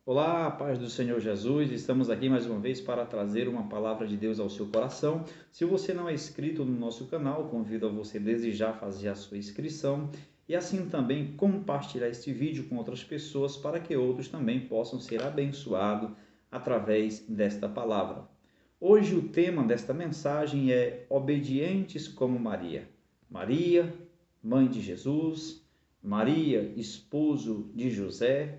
Olá, paz do Senhor Jesus, estamos aqui mais uma vez para trazer uma palavra de Deus ao seu coração. Se você não é inscrito no nosso canal, convido a você desde já fazer a sua inscrição e assim também compartilhar este vídeo com outras pessoas para que outros também possam ser abençoados através desta palavra. Hoje o tema desta mensagem é obedientes como Maria. Maria, mãe de Jesus, Maria, esposo de José.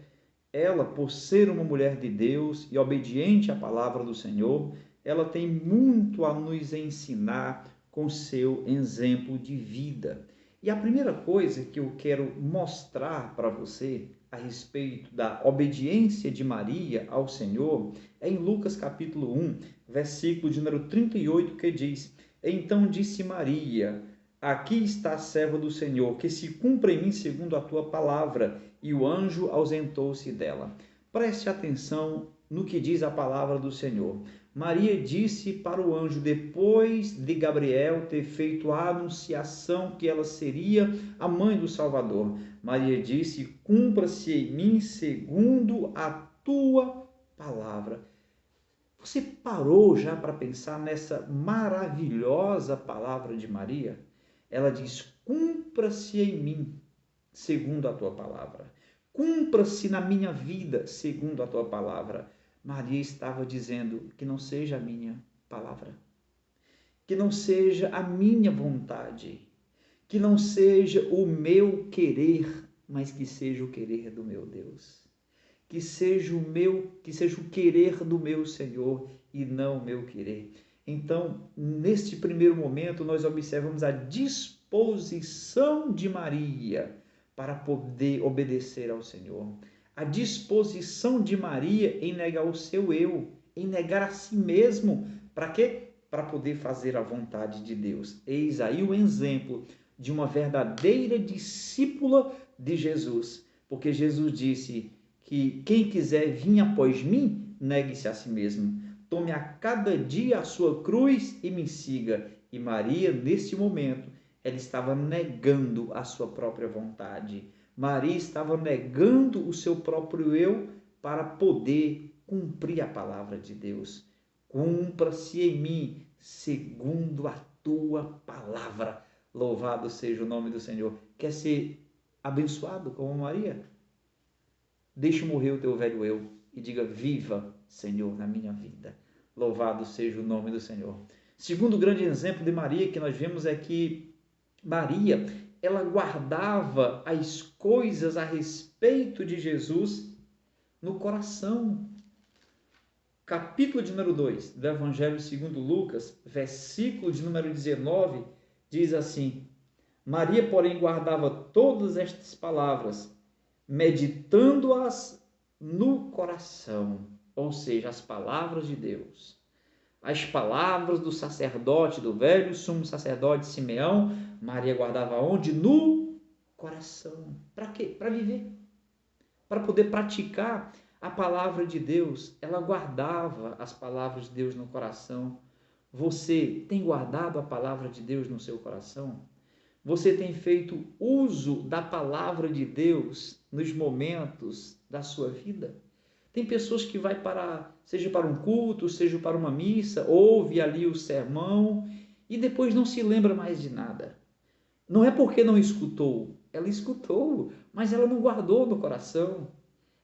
Ela, por ser uma mulher de Deus e obediente à palavra do Senhor, ela tem muito a nos ensinar com seu exemplo de vida. E a primeira coisa que eu quero mostrar para você a respeito da obediência de Maria ao Senhor é em Lucas capítulo 1, versículo de número 38, que diz: Então disse Maria: Aqui está a serva do Senhor, que se cumpra em mim segundo a tua palavra. E o anjo ausentou-se dela. Preste atenção no que diz a palavra do Senhor. Maria disse para o anjo, depois de Gabriel ter feito a anunciação que ela seria a mãe do Salvador. Maria disse: Cumpra-se em mim segundo a tua palavra. Você parou já para pensar nessa maravilhosa palavra de Maria? Ela diz: Cumpra-se em mim segundo a tua palavra. Cumpra-se na minha vida segundo a tua palavra. Maria estava dizendo que não seja a minha palavra, que não seja a minha vontade, que não seja o meu querer, mas que seja o querer do meu Deus. Que seja o querer do meu Senhor e não o meu querer. Então, neste primeiro momento, nós observamos a disposição de Maria para poder obedecer ao Senhor. A disposição de Maria em negar o seu eu, em negar a si mesmo. Para quê? Para poder fazer a vontade de Deus. Eis aí o exemplo de uma verdadeira discípula de Jesus. Porque Jesus disse que quem quiser vir após mim, negue-se a si mesmo. Tome a cada dia a sua cruz e me siga. E Maria, neste momento, ela estava negando a sua própria vontade. Maria estava negando o seu próprio eu para poder cumprir a palavra de Deus. Cumpra-se em mim segundo a tua palavra. Louvado seja o nome do Senhor. Quer ser abençoado como Maria? Deixa morrer o teu velho eu e diga: viva, Senhor, na minha vida. Louvado seja o nome do Senhor. Segundo grande exemplo de Maria que nós vemos é que Maria, ela guardava as coisas a respeito de Jesus no coração. Capítulo de número 2 do Evangelho segundo Lucas, versículo de número 19, diz assim: Maria, porém, guardava todas estas palavras, meditando-as no coração, ou seja, as palavras de Deus. As palavras do sacerdote, do velho sumo sacerdote Simeão, Maria guardava onde? No coração. Para quê? Para viver. Para poder praticar a palavra de Deus. Ela guardava as palavras de Deus no coração. Você tem guardado a palavra de Deus no seu coração? Você tem feito uso da palavra de Deus nos momentos da sua vida? Tem pessoas que vai para, seja para um culto, seja para uma missa, ouve ali o sermão e depois não se lembra mais de nada. Não é porque não escutou, ela escutou, mas ela não guardou no coração.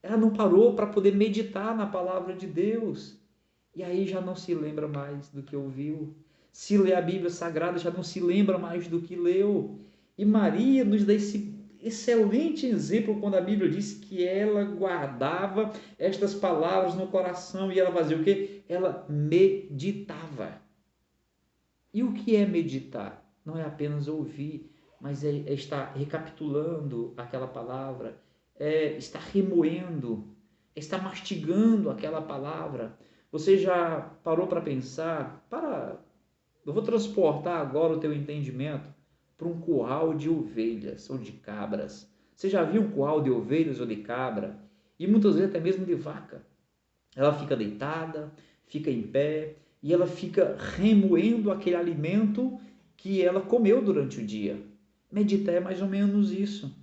Ela não parou para poder meditar na palavra de Deus. E aí já não se lembra mais do que ouviu. Se lê a Bíblia Sagrada, já não se lembra mais do que leu. E Maria nos dá esse excelente exemplo quando a Bíblia diz que ela guardava estas palavras no coração e ela fazia o quê? Ela meditava. E o que é meditar? Não é apenas ouvir, mas é estar recapitulando aquela palavra, é estar remoendo, é estar mastigando aquela palavra. Você já parou para pensar? Eu vou transportar agora o teu entendimento para um curral de ovelhas ou de cabras. Você já viu um curral de ovelhas ou de cabra? E muitas vezes até mesmo de vaca. Ela fica deitada, fica em pé e ela fica remoendo aquele alimento que ela comeu durante o dia. Meditar é mais ou menos isso.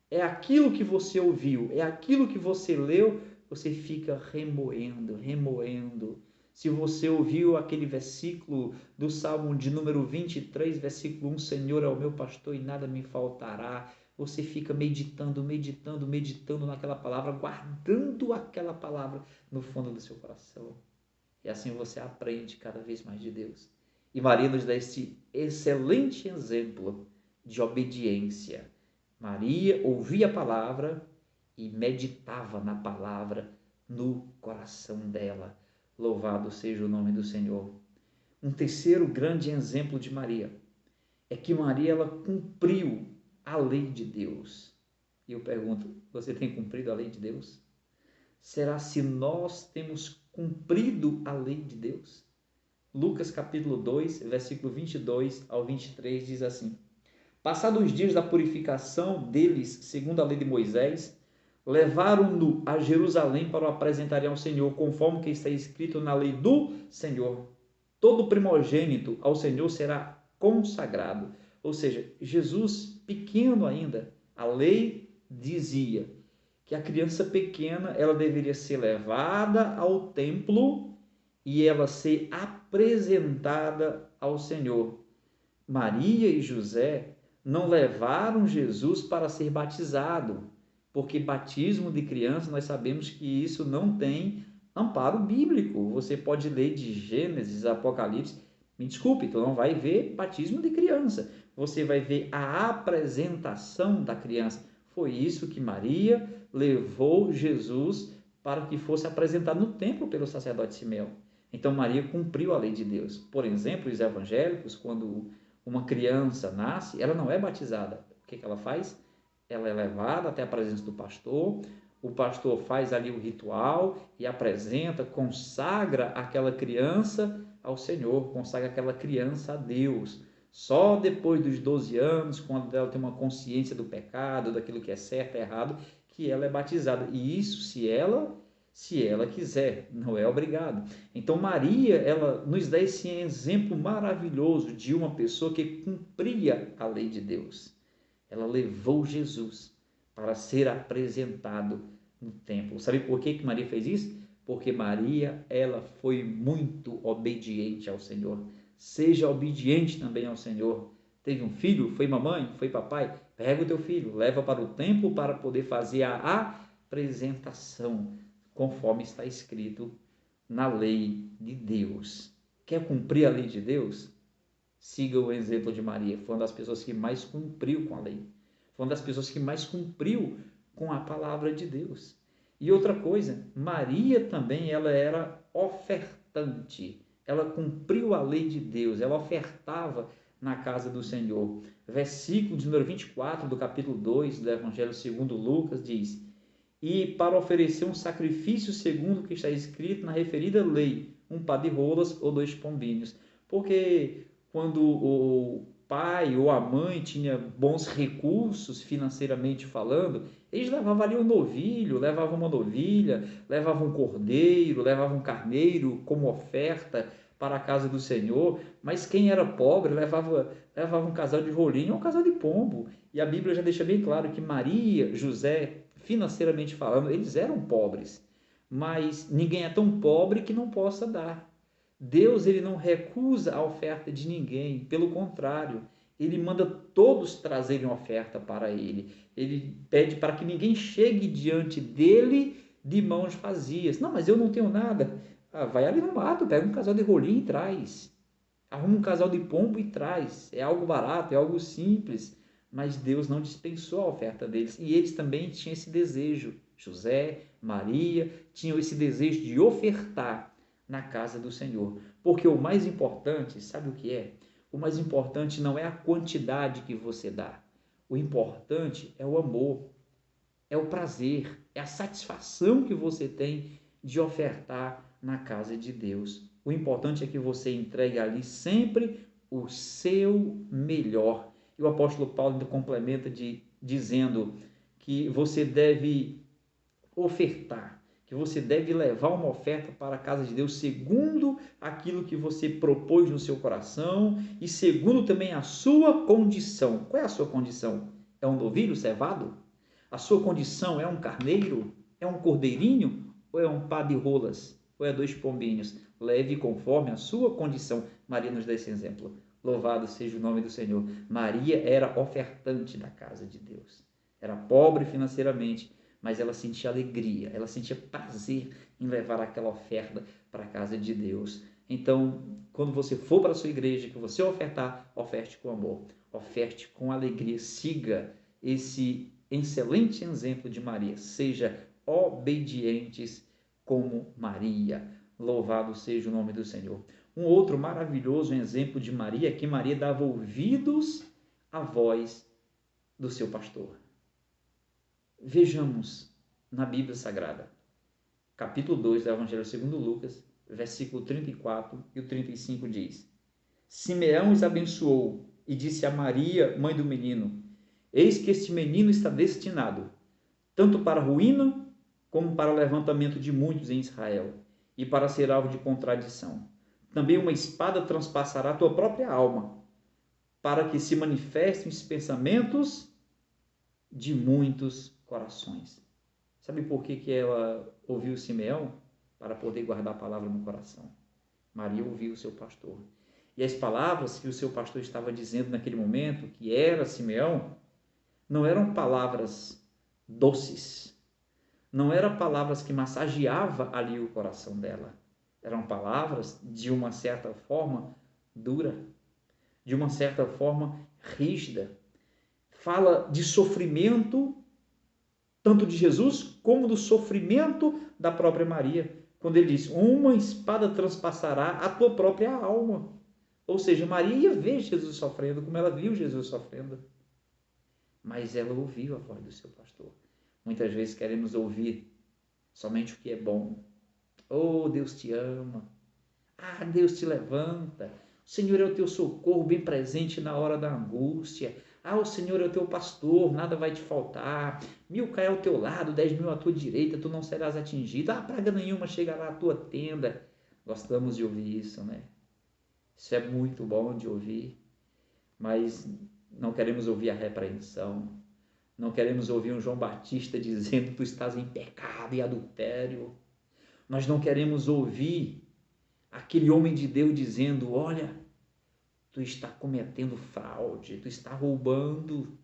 É aquilo que você ouviu, é aquilo que você leu você fica remoendo, remoendo. Se você ouviu aquele versículo do Salmo de número 23, versículo 1, Senhor é o meu pastor e nada me faltará, você fica meditando, meditando, meditando naquela palavra, guardando aquela palavra no fundo do seu coração. E assim você aprende cada vez mais de Deus. E Maria nos dá este excelente exemplo de obediência. Maria ouvia a palavra e meditava na palavra no coração dela. Louvado seja o nome do Senhor. Um terceiro grande exemplo de Maria é que Maria ela cumpriu a lei de Deus. E eu pergunto, você tem cumprido a lei de Deus? Será se nós temos cumprido a lei de Deus? Lucas capítulo 2, versículo 22 ao 23 diz assim: Passados os dias da purificação deles, segundo a lei de Moisés, levaram-no a Jerusalém para o apresentarem ao Senhor, conforme que está escrito na lei do Senhor. Todo primogênito ao Senhor será consagrado. Ou seja, Jesus, pequeno ainda, a lei dizia que a criança pequena ela deveria ser levada ao templo e ela ser apresentada ao Senhor. Maria e José não levaram Jesus para ser batizado, porque batismo de criança nós sabemos que isso não tem amparo bíblico. Você pode ler de Gênesis, Apocalipse, me desculpe, tu não vai ver batismo de criança, você vai ver a apresentação da criança. Foi isso que Maria levou Jesus para que fosse apresentado no templo pelo sacerdote Simeão. Então Maria cumpriu a lei de Deus. Por exemplo, os evangélicos, quando uma criança nasce, ela não é batizada. O que ela faz? Ela é levada até a presença do pastor, o pastor faz ali o ritual e apresenta, consagra aquela criança ao Senhor, consagra aquela criança a Deus. Só depois dos 12 anos, quando ela tem uma consciência do pecado, daquilo que é certo e errado, que ela é batizada. E isso se ela quiser, não é obrigado. Então Maria, ela nos dá esse exemplo maravilhoso de uma pessoa que cumpria a lei de Deus. Ela levou Jesus para ser apresentado no templo. Sabe por que Maria fez isso? Porque Maria, ela foi muito obediente ao Senhor. Seja obediente também ao Senhor. Teve um filho? Foi mamãe? Foi papai? Pega o teu filho, leva para o templo para poder fazer a apresentação, conforme está escrito na lei de Deus. Quer cumprir a lei de Deus? Siga o exemplo de Maria. Foi uma das pessoas que mais cumpriu com a lei. Foi uma das pessoas que mais cumpriu com a palavra de Deus. E outra coisa, Maria também ela era ofertante. Ela cumpriu a lei de Deus. Ela ofertava na casa do Senhor. Versículo de número 24 do capítulo 2 do Evangelho segundo Lucas diz: E para oferecer um sacrifício segundo o que está escrito na referida lei, um par de rolas ou 2 pombinhos. Porque quando o pai ou a mãe tinha bons recursos financeiramente falando, eles levavam ali um novilho, levavam uma novilha, levavam um cordeiro, levavam um carneiro como oferta para a casa do Senhor, mas quem era pobre levava um casal de rolinho ou um casal de pombo. E a Bíblia já deixa bem claro que Maria, José, financeiramente falando, eles eram pobres, mas ninguém é tão pobre que não possa dar. Deus ele não recusa a oferta de ninguém, pelo contrário, ele manda todos trazerem oferta para ele. Ele pede para que ninguém chegue diante dele de mãos vazias. Não, mas eu não tenho nada. Vai ali no mato, pega um casal de rolinho e traz. Arruma um casal de pombo e traz. É algo barato, é algo simples. Mas Deus não dispensou a oferta deles. E eles também tinham esse desejo. José, Maria, tinham esse desejo de ofertar na casa do Senhor. Porque o mais importante, sabe o que é? O mais importante não é a quantidade que você dá. O importante é o amor, é o prazer, é a satisfação que você tem de ofertar na casa de Deus. O importante é que você entregue ali sempre o seu melhor. E o apóstolo Paulo ainda complementa dizendo que você deve ofertar, que você deve levar uma oferta para a casa de Deus segundo aquilo que você propôs no seu coração e segundo também a sua condição. Qual é a sua condição? É um novilho cevado? A sua condição é um carneiro? É um cordeirinho? ou é um par de rolas, ou é 2 pombinhos. Leve conforme a sua condição. Maria nos dá esse exemplo. Louvado seja o nome do Senhor. Maria era ofertante da casa de Deus. Era pobre financeiramente, mas ela sentia alegria, ela sentia prazer em levar aquela oferta para a casa de Deus. Então, quando você for para a sua igreja, que você ofertar, oferte com amor, oferte com alegria, siga esse excelente exemplo de Maria, seja obedientes como Maria. Louvado seja o nome do Senhor. Um outro maravilhoso exemplo de Maria é que Maria dava ouvidos à voz do seu pastor. Vejamos na Bíblia Sagrada, capítulo 2 do Evangelho segundo Lucas, versículo 34 e o 35 diz: Simeão os abençoou e disse a Maria, mãe do menino: Eis que este menino está destinado, tanto para a ruína, como para o levantamento de muitos em Israel, e para ser alvo de contradição. Também uma espada transpassará a tua própria alma, para que se manifestem os pensamentos de muitos corações. Sabe por que ela ouviu Simeão? Para poder guardar a palavra no coração. Maria ouviu o seu pastor. E as palavras que o seu pastor estava dizendo naquele momento, que era Simeão, não eram palavras doces, não eram palavras que massageavam ali o coração dela. Eram palavras, de uma certa forma, dura, de uma certa forma, rígida. Fala de sofrimento, tanto de Jesus, como do sofrimento da própria Maria. Quando ele diz, uma espada transpassará a tua própria alma. Ou seja, Maria ia ver Jesus sofrendo, como ela viu Jesus sofrendo. Mas ela ouviu a voz do seu pastor. Muitas vezes queremos ouvir somente o que é bom. Oh, Deus te ama. Ah, Deus te levanta. O Senhor é o teu socorro bem presente na hora da angústia. Ah, o Senhor é o teu pastor, nada vai te faltar. 1000 cai ao teu lado, 10.000 à tua direita, tu não serás atingido. Ah, praga nenhuma chegará à tua tenda. Gostamos de ouvir isso, né? Isso é muito bom de ouvir, mas não queremos ouvir a repreensão. Não queremos ouvir um João Batista dizendo que tu estás em pecado e adultério. Nós não queremos ouvir aquele homem de Deus dizendo, olha, tu está cometendo fraude, tu está roubando,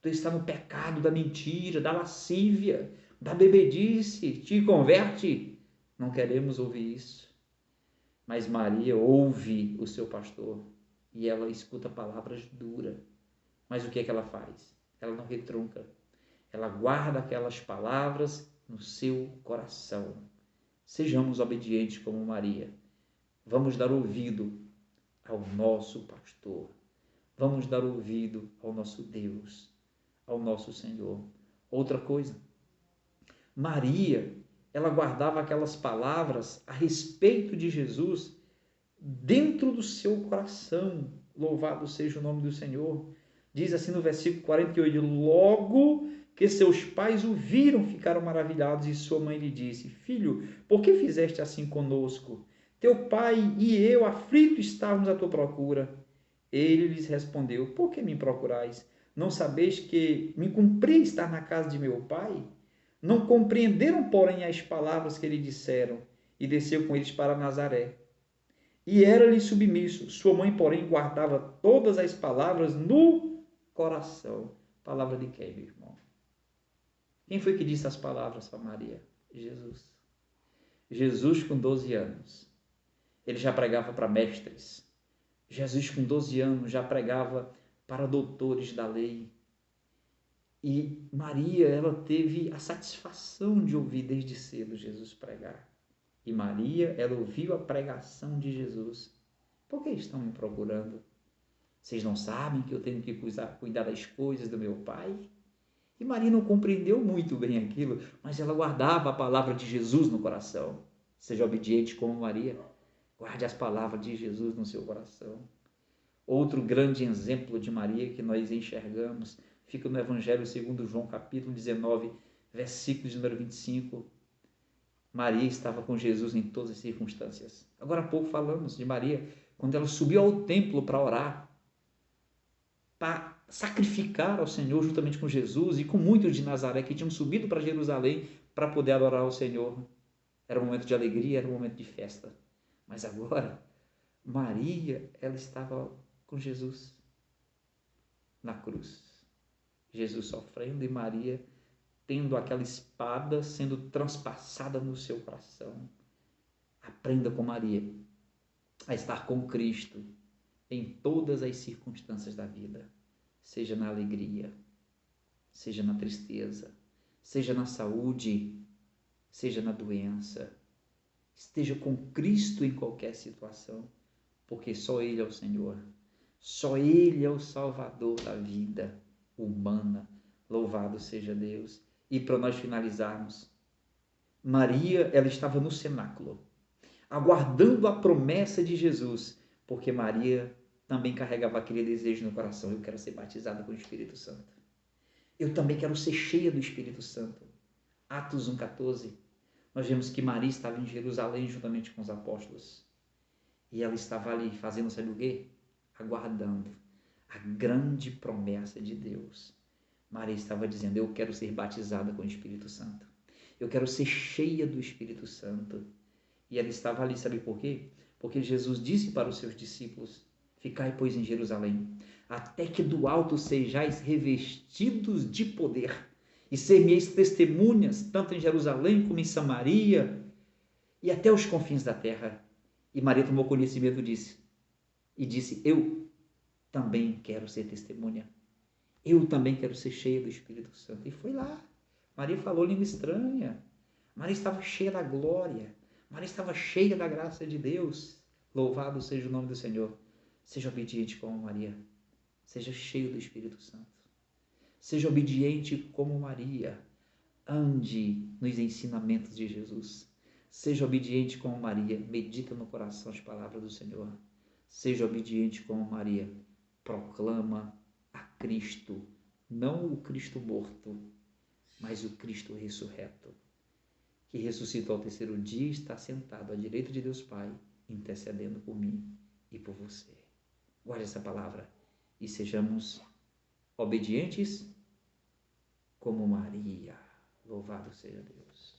tu está no pecado da mentira, da lascívia, da bebedice, te converte. Não queremos ouvir isso. Mas Maria ouve o seu pastor e ela escuta palavras duras. Mas o que é que ela faz? Ela não retrunca. Ela guarda aquelas palavras no seu coração. Sejamos obedientes como Maria. Vamos dar ouvido ao nosso pastor. Vamos dar ouvido ao nosso Deus, ao nosso Senhor. Outra coisa, Maria, ela guardava aquelas palavras a respeito de Jesus dentro do seu coração. Louvado seja o nome do Senhor. Diz assim no versículo 48, logo que seus pais o viram, ficaram maravilhados, e sua mãe lhe disse, filho, por que fizeste assim conosco? Teu pai e eu, aflitos, estávamos à tua procura. Ele lhes respondeu, por que me procurais? Não sabeis que me cumpria estar na casa de meu pai? Não compreenderam, porém, as palavras que lhe disseram, e desceu com eles para Nazaré. E era-lhe submisso. Sua mãe, porém, guardava todas as palavras no coração. Palavra de quem, meu irmão? Quem foi que disse as palavras para Maria? Jesus. Jesus com 12 anos. Ele já pregava para mestres. Jesus com 12 anos já pregava para doutores da lei. E Maria, ela teve a satisfação de ouvir desde cedo Jesus pregar. E Maria, ela ouviu a pregação de Jesus. Por que estão me procurando? Vocês não sabem que eu tenho que cuidar das coisas do meu Pai? E Maria não compreendeu muito bem aquilo, mas ela guardava a palavra de Jesus no coração. Seja obediente como Maria. Guarde as palavras de Jesus no seu coração. Outro grande exemplo de Maria que nós enxergamos fica no Evangelho segundo João, capítulo 19, versículo de número 25. Maria estava com Jesus em todas as circunstâncias. Agora há pouco falamos de Maria, quando ela subiu ao templo para orar, para sacrificar ao Senhor juntamente com Jesus e com muitos de Nazaré que tinham subido para Jerusalém para poder adorar ao Senhor. Era um momento de alegria, era um momento de festa. Mas agora, Maria, ela estava com Jesus na cruz. Jesus sofrendo e Maria tendo aquela espada sendo transpassada no seu coração. Aprenda com Maria a estar com Cristo em todas as circunstâncias da vida, seja na alegria, seja na tristeza, seja na saúde, seja na doença. Esteja com Cristo em qualquer situação, porque só Ele é o Senhor, só Ele é o Salvador da vida humana. Louvado seja Deus. E para nós finalizarmos, Maria, ela estava no cenáculo, aguardando a promessa de Jesus, porque Maria também carregava aquele desejo no coração: eu quero ser batizada com o Espírito Santo. Eu também quero ser cheia do Espírito Santo. Atos 1,14, nós vemos que Maria estava em Jerusalém juntamente com os apóstolos. E ela estava ali fazendo, sabe o quê? Aguardando a grande promessa de Deus. Maria estava dizendo: eu quero ser batizada com o Espírito Santo. Eu quero ser cheia do Espírito Santo. E ela estava ali, sabe por quê? Porque Jesus disse para os seus discípulos: ficai, pois, em Jerusalém, até que do alto sejais revestidos de poder, e ser-me-eis testemunhas, tanto em Jerusalém como em Samaria, e até os confins da terra. E Maria tomou conhecimento disso, e disse: eu também quero ser testemunha. Eu também quero ser cheia do Espírito Santo. E foi lá. Maria falou língua estranha. Maria estava cheia da glória. Maria estava cheia da graça de Deus. Louvado seja o nome do Senhor. Seja obediente como Maria. Seja cheio do Espírito Santo. Seja obediente como Maria. Ande nos ensinamentos de Jesus. Seja obediente como Maria. Medita no coração as palavras do Senhor. Seja obediente como Maria. Proclama a Cristo. Não o Cristo morto, mas o Cristo ressurreto, que ressuscitou ao terceiro dia e está sentado à direita de Deus Pai, intercedendo por mim e por você. Guarde essa palavra e sejamos obedientes como Maria. Louvado seja Deus.